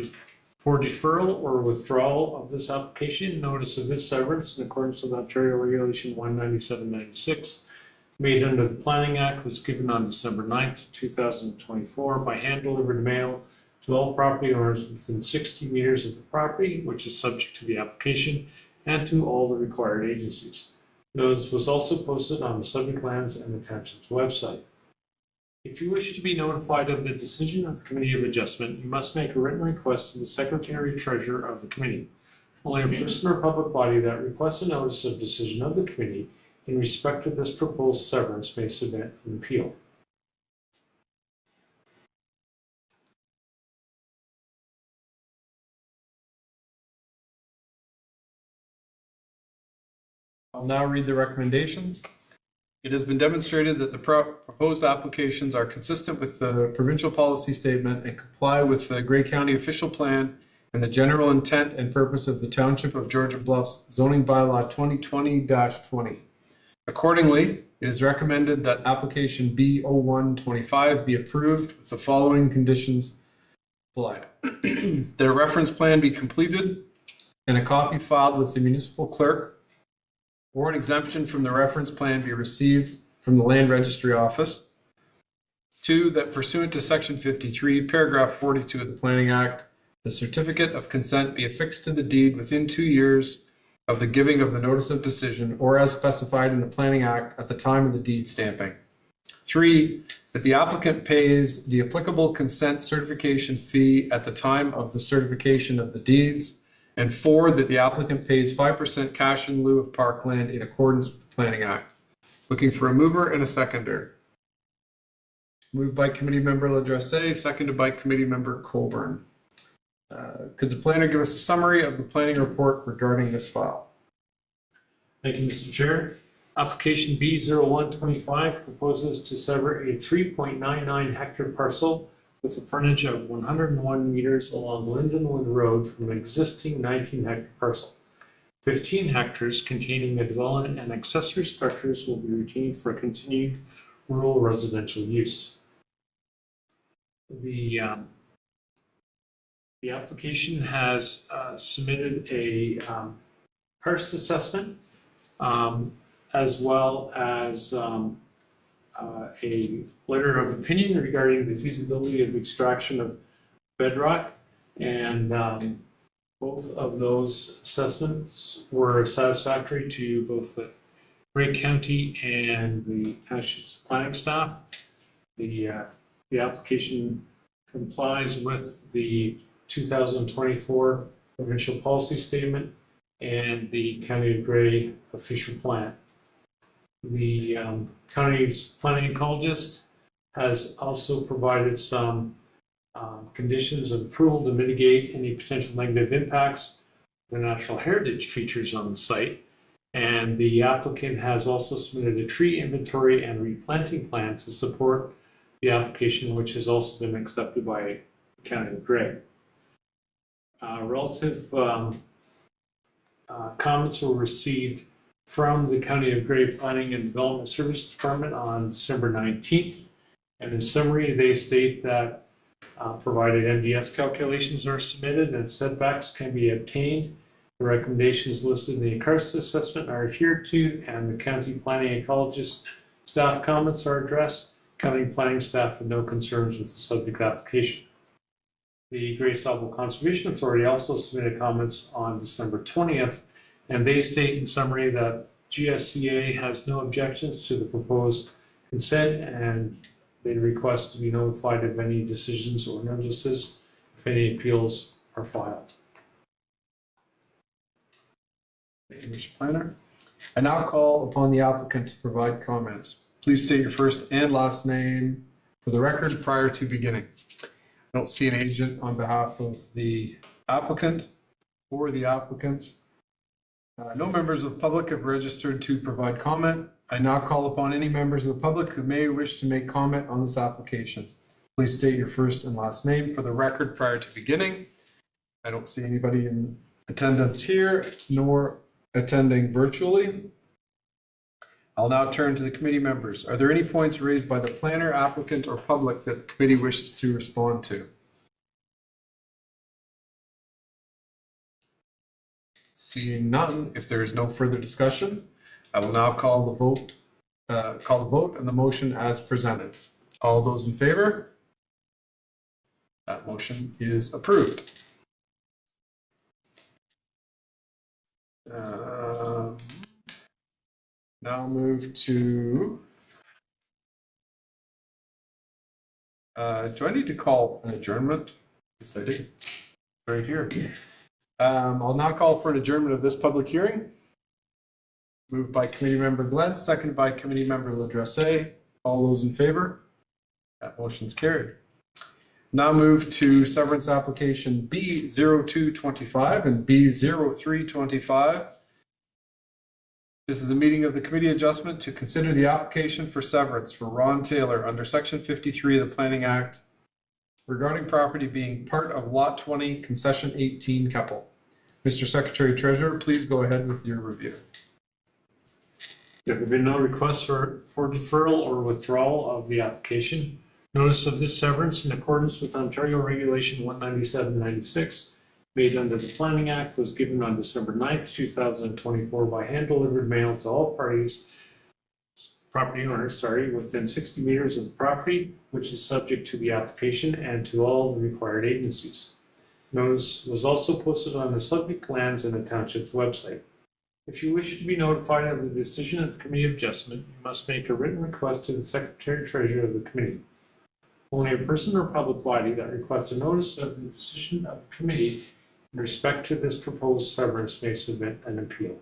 deferral or withdrawal of this application. Notice of this severance in accordance with Ontario Regulation 19796 made under the Planning Act was given on December 9th, 2024 by hand-delivered mail to all property owners within 60 meters of the property, which is subject to the application, and to all the required agencies. Notice was also posted on the subject lands and the township's website. If you wish to be notified of the decision of the Committee of Adjustment, you must make a written request to the Secretary Treasurer of the Committee. Only a person or public body that requests a notice of decision of the Committee in respect to this proposed severance may submit an appeal. I'll now read the recommendations. It has been demonstrated that the proposed applications are consistent with the provincial policy statement and comply with the Grey County official plan and the general intent and purpose of the Township of Georgia Bluffs zoning bylaw 2020-20. Accordingly, it is recommended that application B0125 be approved with the following conditions applied. That a reference plan be completed and a copy filed with the municipal clerk, or an exemption from the reference plan be received from the Land Registry Office. 2, that pursuant to Section 53, Paragraph 42 of the Planning Act, the certificate of consent be affixed to the deed within 2 years of the giving of the notice of decision, or as specified in the Planning Act at the time of the deed stamping. 3, that the applicant pays the applicable consent certification fee at the time of the certification of the deeds. And 4, that the applicant pays 5% cash in lieu of parkland in accordance with the Planning Act. Looking for a mover and a seconder. Moved by Committee Member Ladresse, seconded by Committee Member Coburn. Could the planner give us a summary of the planning report regarding this file? Thank you, Mr. Chair. Application B0125 proposes to sever a 3.99 hectare parcel with a frontage of 101 meters along Lindenwood Road from an existing 19 hectare parcel. 15 hectares containing the development and accessory structures will be retained for continued rural residential use. The application has submitted a karst assessment as well as a letter of opinion regarding the feasibility of extraction of bedrock, and both of those assessments were satisfactory to both the Grey County and the township's planning staff. The application complies with the 2024 provincial policy statement and the County of Grey official plan. The county's planning ecologist has also provided some conditions of approval to mitigate any potential negative impacts to the natural heritage features on the site. And the applicant has also submitted a tree inventory and replanting plan to support the application, which has also been accepted by County of Grey. Relative comments were received from the County of Grey Planning and Development Service Department on December 19th. And in summary, they state that provided NDS calculations are submitted and setbacks can be obtained, the recommendations listed in the Karst assessment are adhered to, and the county planning ecologist staff comments are addressed. County planning staff had no concerns with the subject application. The Grey Sauble Conservation Authority also submitted comments on December 20th, and they state in summary that GSCA has no objections to the proposed consent, and they request to be notified of any decisions or notices if any appeals are filed. Thank you, Mr. Planner. I now call upon the applicant to provide comments. Please state your first and last name for the record prior to beginning. I don't see an agent on behalf of the applicant or the applicants. No members of the public have registered to provide comment. I now call upon any members of the public who may wish to make comment on this application. Please state your first and last name for the record prior to beginning. I don't see anybody in attendance here, nor attending virtually. I'll now turn to the committee members. Are there any points raised by the planner, applicant, or public that the committee wishes to respond to? Seeing none, if there is no further discussion, I will now call the vote on the motion as presented. All those in favor? That motion is approved. Now move to, do I need to call an adjournment? Yes, I do. Right here. I'll now call for an adjournment of this public hearing. Moved by committee member Glenn, seconded by committee member Ladresse. All those in favor? That motion's carried. Now move to severance application B0225 and B0325. This is a meeting of the committee adjustment to consider the application for severance for Ron Taylor under Section 53 of the Planning Act regarding property being part of Lot 20, Concession 18, Keppel. Mr. Secretary Treasurer, please go ahead with your review. There have been no requests for deferral or withdrawal of the application. Notice of this severance in accordance with Ontario Regulation 197-96 made under the Planning Act was given on December 9th, 2024 by hand-delivered mail to all property owners, within 60 meters of the property, which is subject to the application, and to all the required agencies. Notice was also posted on the subject lands and the township's website. If you wish to be notified of the decision of the Committee of Adjustment, you must make a written request to the Secretary Treasurer of the Committee. Only a person or public body that requests a notice of the decision of the Committee in respect to this proposed severance may submit an appeal.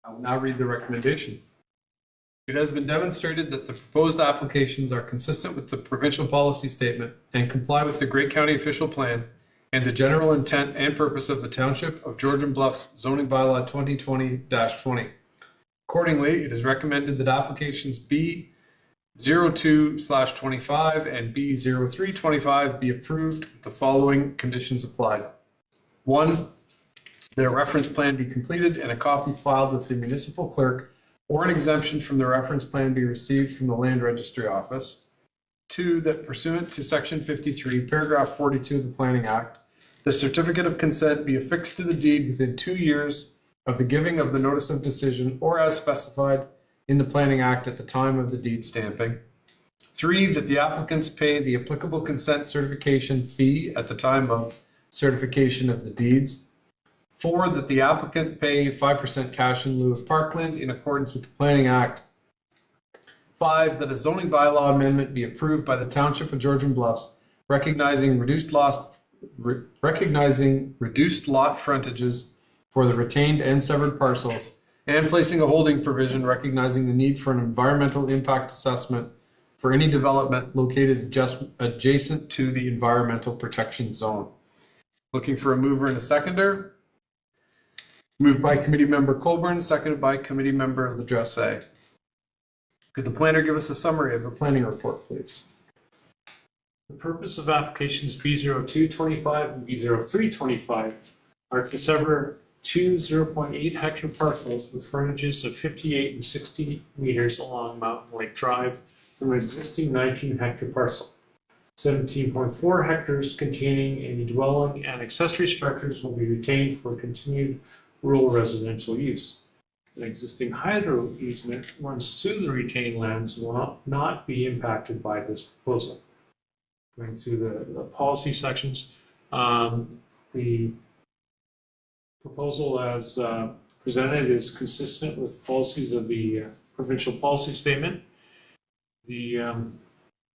I will now read the recommendation. It has been demonstrated that the proposed applications are consistent with the provincial policy statement and comply with the Grey County official plan and the general intent and purpose of the Township of Georgian Bluffs zoning bylaw 2020-20. Accordingly, it is recommended that applications B02/25 and B0325 be approved with the following conditions applied. 1, that a reference plan be completed and a copy filed with the municipal clerk, or an exemption from the reference plan be received from the Land Registry Office. 2, that pursuant to Section 53, Paragraph 42 of the Planning Act, the certificate of consent be affixed to the deed within 2 years of the giving of the notice of decision or as specified in the Planning Act at the time of the deed stamping. 3, that the applicants pay the applicable consent certification fee at the time of certification of the deeds. 4, that the applicant pay 5% cash in lieu of parkland in accordance with the Planning Act. 5, that a zoning bylaw amendment be approved by the Township of Georgian Bluffs, recognizing reduced lot frontages for the retained and severed parcels, and placing a holding provision recognizing the need for an environmental impact assessment for any development located just adjacent to the environmental protection zone. Looking for a mover and a seconder. Moved by Committee Member Colburn, seconded by Committee Member Ladresse. Could the planner give us a summary of the planning report, please? The purpose of applications B0225 and B0325 are to sever two 0.8 hectare parcels with frontages of 58 and 60 meters along Mountain Lake Drive from an existing 19 hectare parcel. 17.4 hectares containing any dwelling and accessory structures will be retained for continued rural residential use. An existing hydro easement runs through the retained lands and will not be impacted by this proposal. Going through the policy sections, the proposal as presented is consistent with policies of the provincial policy statement. In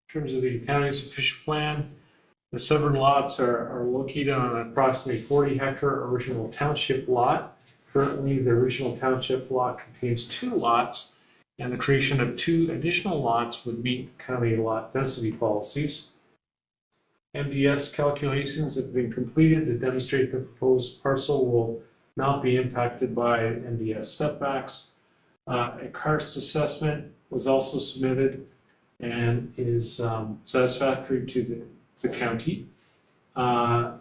terms of the county's official plan, the severed lots are located on an approximately 40 hectare original township lot. Currently, the original township lot contains 2 lots, and the creation of 2 additional lots would meet county lot density policies. MDS calculations have been completed to demonstrate the proposed parcel will not be impacted by MDS setbacks. A karst assessment was also submitted and is satisfactory to the county. A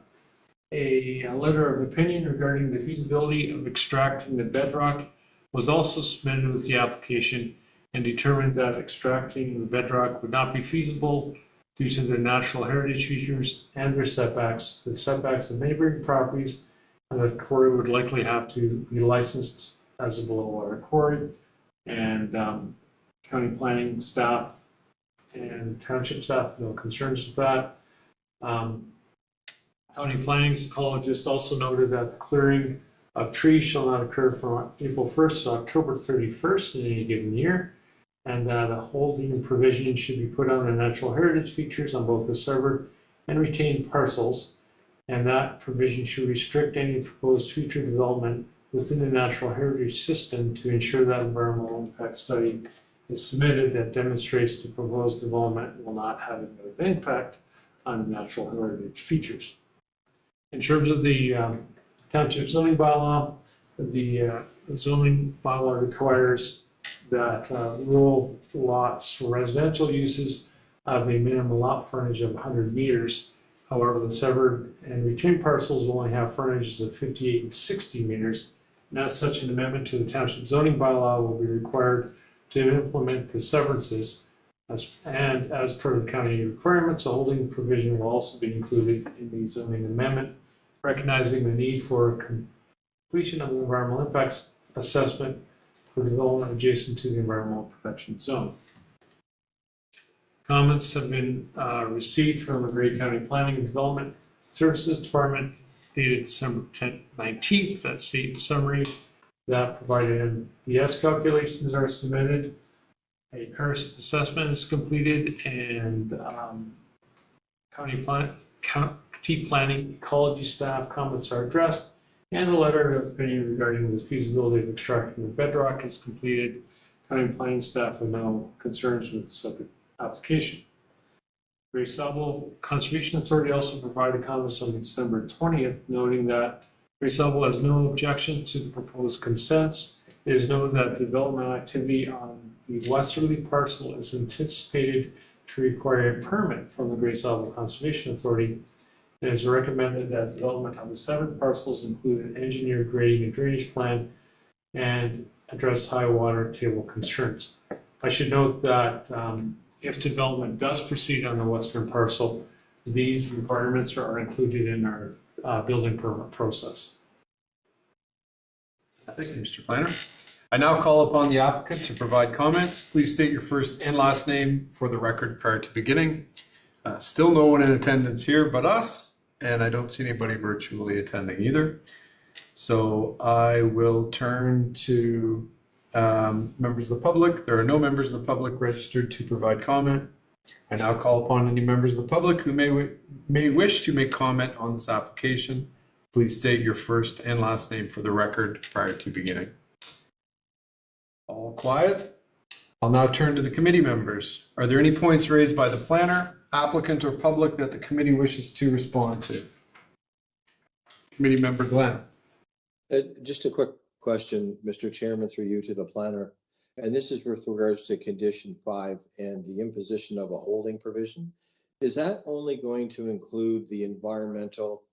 letter of opinion regarding the feasibility of extracting the bedrock was also submitted with the application and determined that extracting the bedrock would not be feasible due to the natural heritage features and their setbacks, the setbacks of neighboring properties, and the quarry would likely have to be licensed as a below water quarry. And county planning staff and township staff, no concerns with that. County planning psychologist also noted that the clearing of trees shall not occur from April 1st to October 31st in any given year, and that a holding provision should be put on the natural heritage features on both the severed and retained parcels, and that provision should restrict any proposed future development within the natural heritage system to ensure that environmental impact study is submitted that demonstrates the proposed development will not have a negative impact on natural heritage features. In terms of the township zoning bylaw, the zoning bylaw requires that rural lots for residential uses have a minimum lot frontage of 100 meters. However, the severed and retained parcels will only have frontages of 58 and 60 meters. And as such, an amendment to the township zoning bylaw will be required to implement the severances. As per the county requirements, a holding provision will also be included in the zoning amendment, recognizing the need for completion of the environmental impacts assessment for development adjacent to the environmental protection zone. Comments have been received from the Grey County Planning and Development Services Department dated December 19th. That's the summary that provided MDS calculations are submitted. A karst assessment is completed, and county planning ecology staff comments are addressed, and a letter of opinion regarding the feasibility of extracting the bedrock is completed. County planning staff have no concerns with the subject application. Grey Sauble Conservation Authority also provided comments on December 20th, noting that Grey Sauble has no objection to the proposed consents. It is noted that development activity on the westerly parcel is anticipated to require a permit from the Grey Sauble Conservation Authority. It is recommended that development of the severed parcels include an engineered grading and drainage plan and address high water table concerns. I should note that if development does proceed on the western parcel, these requirements are included in our building permit process. Thank you, Mr. Planner. I now call upon the applicant to provide comments. Please state your first and last name for the record prior to beginning. Still no one in attendance here but us, and I don't see anybody virtually attending either. So I will turn to members of the public. There are no members of the public registered to provide comment. I now call upon any members of the public who may wish to make comment on this application. Please state your first and last name for the record prior to beginning. All quiet. I'll now turn to the committee members. Are there any points raised by the planner, applicant, or public that the committee wishes to respond to? Committee member Glenn. Just a quick question, Mr. Chairman, through you to the planner. And this is with regards to condition 5 and the imposition of a holding provision. Is that only going to include the environmental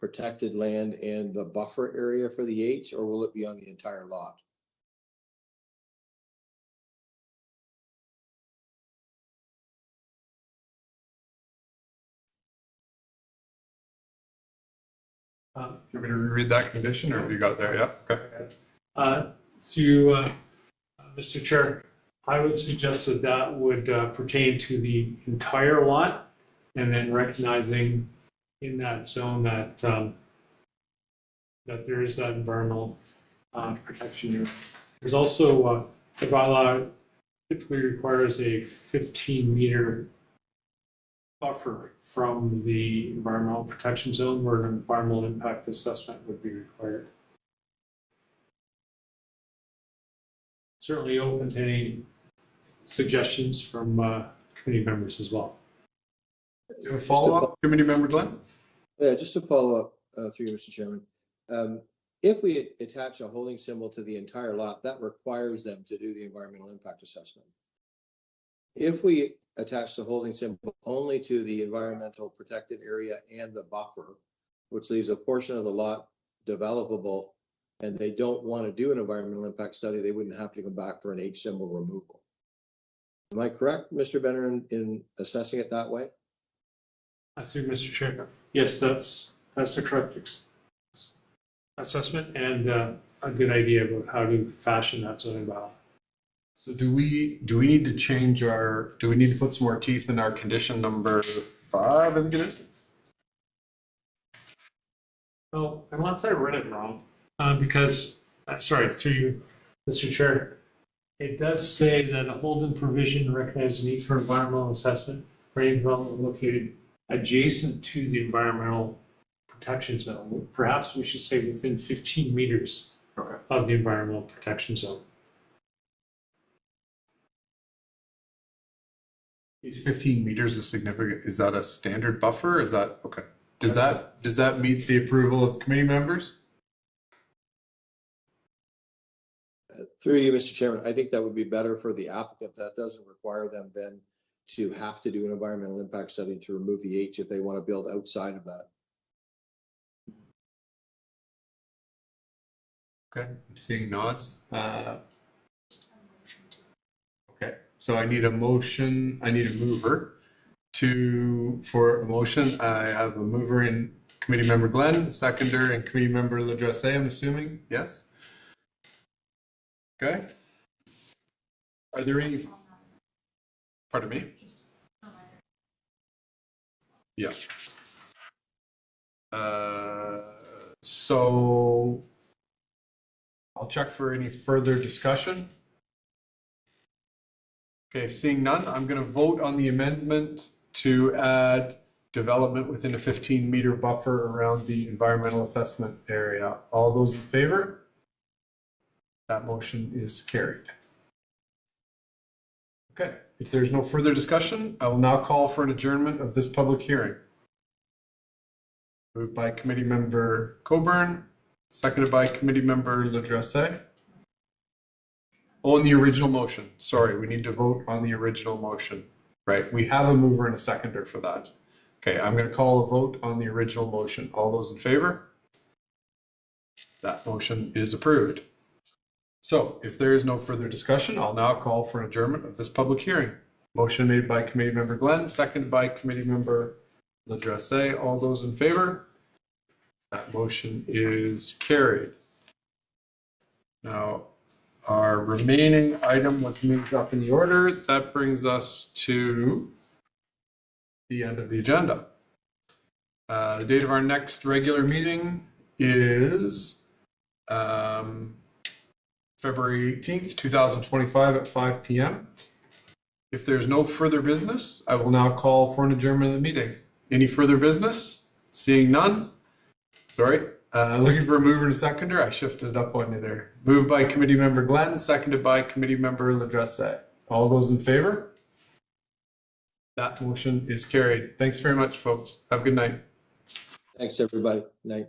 protected land and the buffer area for the H, or will it be on the entire lot? Do you want me to reread that condition, or have you got it there? Yeah, okay. Mr. Chair, I would suggest that that would pertain to the entire lot, and then recognizing in that zone that that there is that environmental protection here. There's also the bylaw typically requires a 15-meter buffer from the environmental protection zone where an environmental impact assessment would be required. Certainly open to any suggestions from committee members as well. Do you have a follow-up, committee member Glenn? Yeah, just to follow up through you, Mr. Chairman. If we attach a holding symbol to the entire lot, that requires them to do the environmental impact assessment. If we attach the holding symbol only to the environmental protected area and the buffer, which leaves a portion of the lot developable, and they don't want to do an environmental impact study, they wouldn't have to come back for an H symbol removal. Am I correct, Mr. Benner, in assessing it that way? Through Mr. Chair. Yes, that's the correct assessment and a good idea about how to fashion that zoning bylaw. So do we need to change do we need to put some more teeth in our condition number 5, I think it is? Oh, unless I read it wrong, because, sorry, through you, Mr. Chair, it does say that a holding provision recognizes the need for environmental assessment for any development located adjacent to the environmental protection zone. Perhaps we should say within 15 meters of the environmental protection zone. Is 15 meters a significant, is that a standard buffer? Is that, okay. Does that meet the approval of committee members? Through you, Mr. Chairman, I think that would be better for the applicant. That doesn't require them then to have to do an environmental impact study to remove the H if they want to build outside of that. Okay, I'm seeing nods. Okay, so I need a motion, I need a mover for a motion. I have a mover in committee member Glenn, a seconder in committee member Ladresse, I'm assuming, yes? Okay. Are there any, pardon me? Yeah. So I'll check for any further discussion. Okay, seeing none, I'm going to vote on the amendment to add development within a 15-meter buffer around the environmental assessment area. All those in favor? That motion is carried. Okay, if there's no further discussion, I will now call for an adjournment of this public hearing. Moved by committee member Coburn, seconded by committee member Ladresse. Oh, on the original motion. Sorry, we need to vote on the original motion. Right, we have a mover and a seconder for that. Okay, I'm going to call a vote on the original motion. All those in favor? That motion is approved. So if there is no further discussion, I'll now call for an adjournment of this public hearing. Motion made by committee member Glenn, seconded by committee member Ladresse. All those in favor? That motion is carried. Now, our remaining item was moved up in the order. That brings us to the end of the agenda. The date of our next regular meeting is February 18th, 2025 at 5 p.m. If there's no further business, I will now call for an adjournment of the meeting. Any further business? Seeing none? Sorry. Looking for a mover and a seconder. I shifted it up on you there. Moved by committee member Glenn, seconded by committee member Ladresse. All those in favor? That motion is carried. Thanks very much, folks. Have a good night. Thanks, everybody. Night.